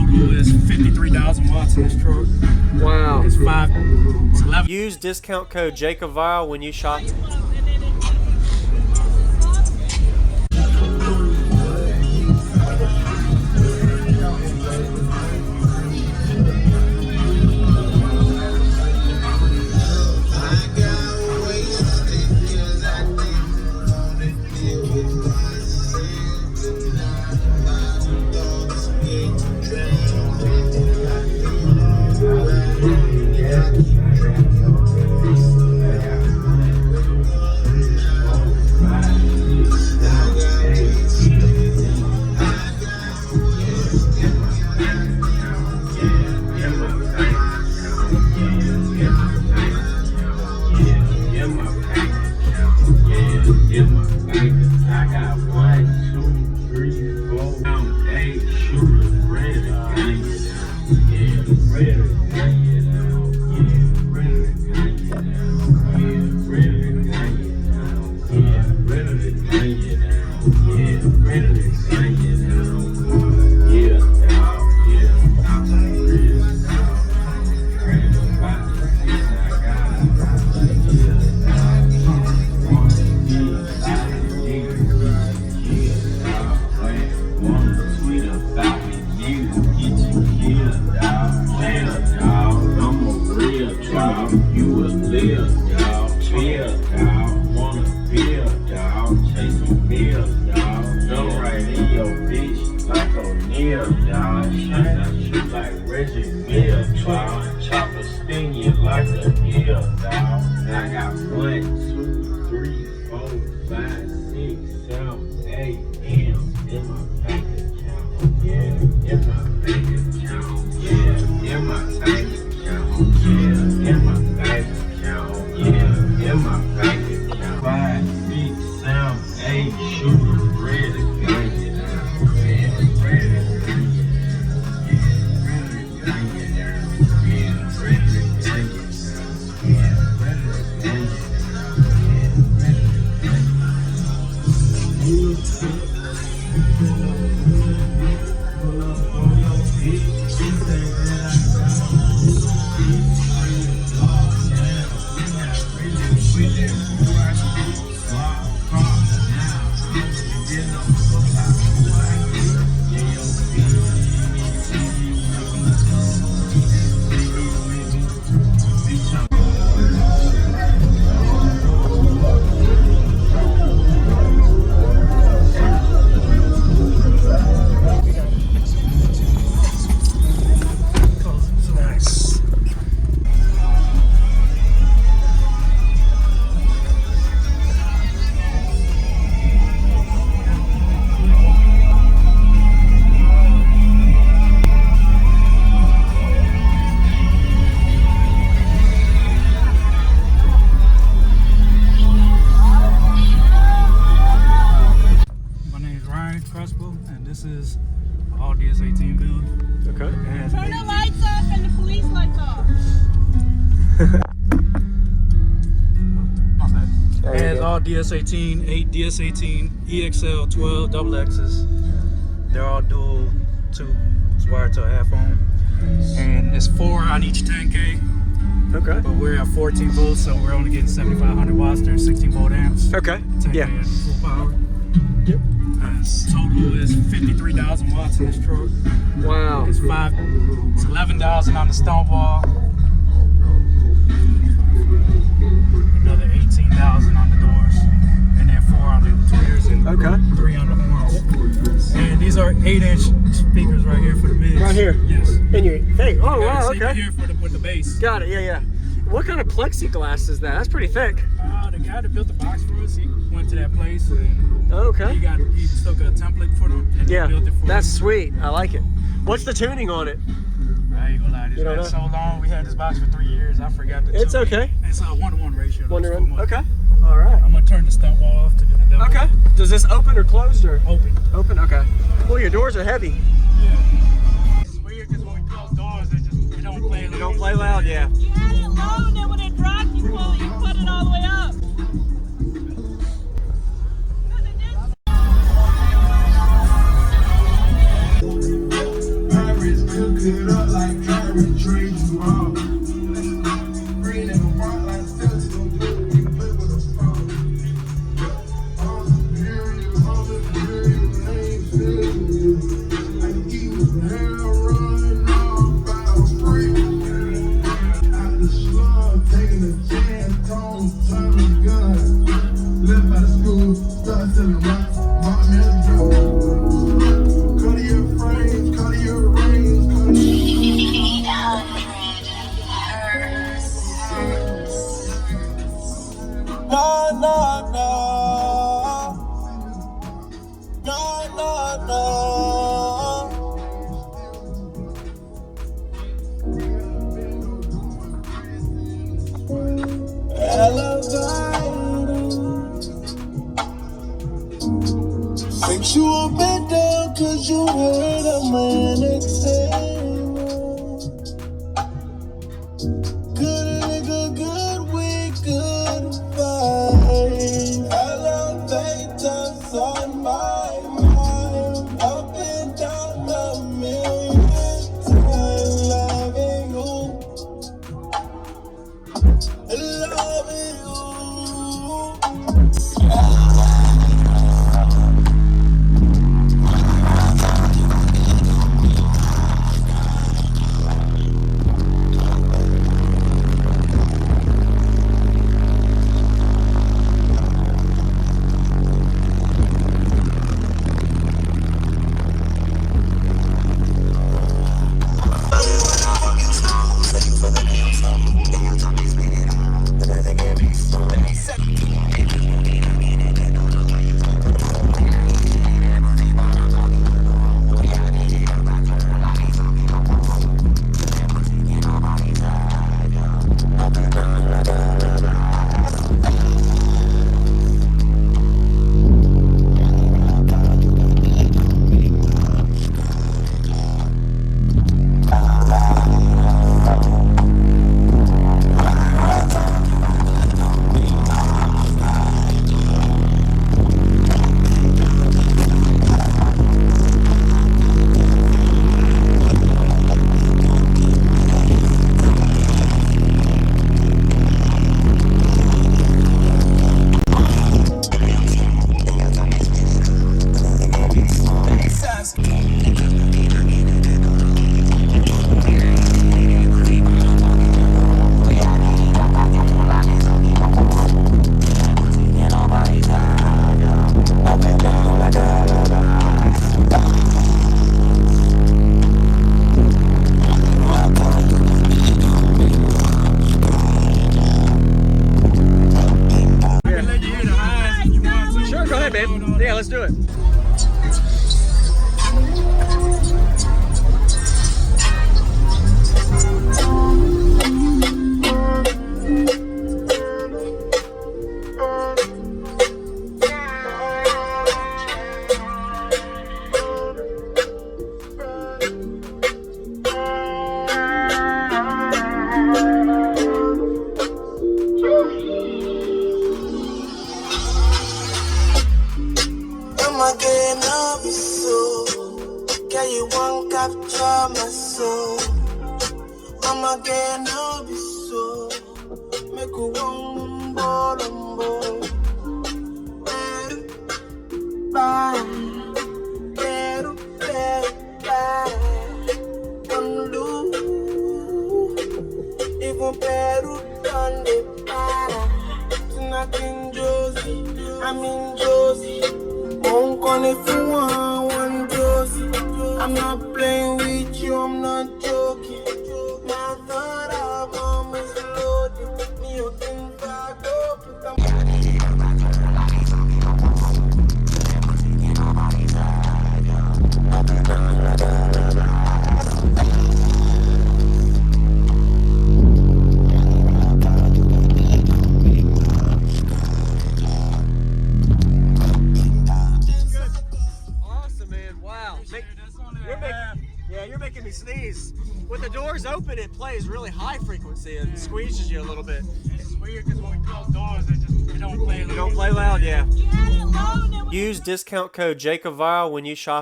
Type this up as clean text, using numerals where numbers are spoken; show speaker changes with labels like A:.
A: Total is 53,000 watts in this truck.
B: Wow.
A: It's 11.
B: Use discount code JACOBVILE when you shop.
A: This is all DS18 build.
B: Okay.
A: And
C: turn the lights off and the police lights off.
A: My bad. It has all DS18, 8 DS18, EXL, 12 double X's. They're all dual 2. It's wired to a half ohm. And it's 4 on each 10K.
B: Okay.
A: But we're at 14 volts, so we're only getting 7,500 watts. There's 16 volt amps.
B: Okay.
A: 10K
B: Yeah.
A: at full power.
B: Yep.
A: Total is 53,000 watts in this truck.
B: Wow.
A: It's 11,000 on the stone wall. Another 18,000 on the doors, and then 4 on the tweeters and 3 on the horns. And these are 8-inch speakers right here for the mids.
B: Right here.
A: Yes.
B: In your thing. Oh wow.
A: So
B: Okay.
A: here for with the bass.
B: Got it. Yeah, yeah. What kind of plexiglass is that? That's pretty thick.
A: The guy that built the box for us, he went to that place and
B: Okay.
A: he took a template for them and
B: Yeah.
A: built it for
B: That's
A: us.
B: sweet. I like it. What's the tuning on it?
A: I ain't gonna lie,
B: You don't
A: this
B: know?
A: been so long. We had this box for 3 years. I forgot the
B: It's
A: tune.
B: okay.
A: It's a 1-to-1 ratio. though.
B: Wonder.
A: It's 4
B: Okay. All right.
A: I'm gonna turn the stunt wall off to do the demo.
B: Okay. Does this open or close or?
A: Open.
B: Open. Okay. Well, your doors are heavy.
A: Yeah. It's weird because when we close doors, it don't play loud.
B: You don't play loud, yeah.
C: You had it low, and then when it dropped, you put it all the way up.
D: cook it up like Kyrie trade you all. Green and white like Celtics don't do it. You play with a phone. All the period names I eat with hair running off by a freak. Out the slum, taking a chance, tone, turning gun. Left out of school, started selling rocks, bought me a drum. Cut your frames, cut your rings, cut your...
E: 800 hertz.
D: No, no, no. No, no, no. Think you a bit down cause you heard of my entertainment. Good nigga, good week, good vibe. Elevators on my mind. Up and down a million times. Loving you. Loving you.
B: Yeah, let's do it.
D: I'm again of you so. Can you won't capture my soul? I'm again of you so. Make you one more. Bye. Quero pegar. Quando e vou pero donde para. Nothing Josie, I'm in Josie. Won't call if you want one Josie. I'm not playing with you, I'm not joking. My thought album is loaded. Me you think I go put them.
B: You're making me sneeze. When the doors open, it plays really high frequency and squeezes you a little bit.
A: It's weird because when we close doors, it don't play loud.
B: Don't play loud, yeah.
C: You had it low and it was
F: Use discount code JACOBVIRAL when you shop